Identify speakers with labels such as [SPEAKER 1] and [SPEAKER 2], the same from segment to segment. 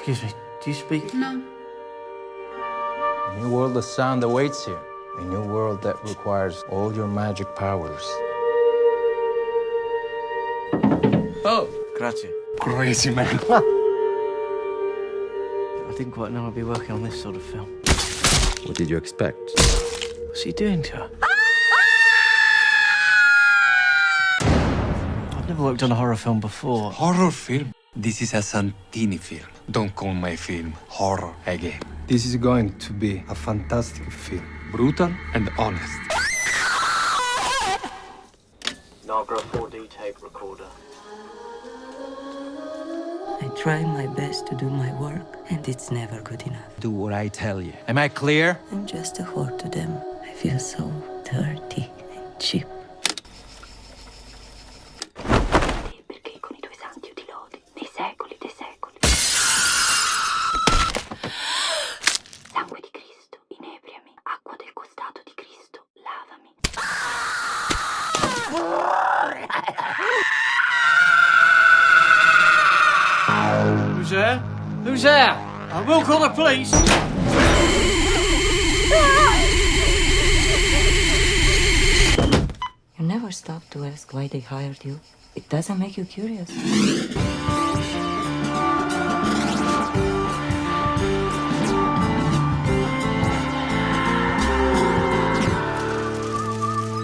[SPEAKER 1] Excuse me, do you speak?
[SPEAKER 2] No.
[SPEAKER 3] A new world of sound awaits you. A new world that requires all your magic powers.
[SPEAKER 1] Oh, grazie.
[SPEAKER 4] Crazy man.
[SPEAKER 1] I didn't quite know I'd be working on this sort of film.
[SPEAKER 3] What did you expect?
[SPEAKER 1] What's he doing to her? I've never worked on a horror film before.
[SPEAKER 4] Horror film? This is a Santini film. Don't call my film horror again. This is going to be a fantastic film. Brutal and honest.
[SPEAKER 1] Nagra 4D tape recorder.
[SPEAKER 5] I try my best to do my work, and it's never good enough.
[SPEAKER 3] Do what I tell you. Am I clear?
[SPEAKER 5] I'm just a whore to them. I feel so dirty and cheap. Perché con I tuoi santi io ti lodi nei secoli dei secoli. Sangue di Cristo, inebriami. Acqua del costato di Cristo, lavami.
[SPEAKER 1] Who's there? Who's there? I will call the police.
[SPEAKER 5] You never stop to ask why they hired you. It doesn't make you curious.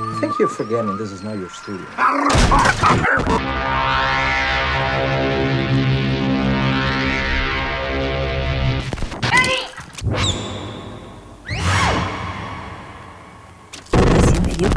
[SPEAKER 3] I think you're forgetting this is not your studio.
[SPEAKER 5] Decime, you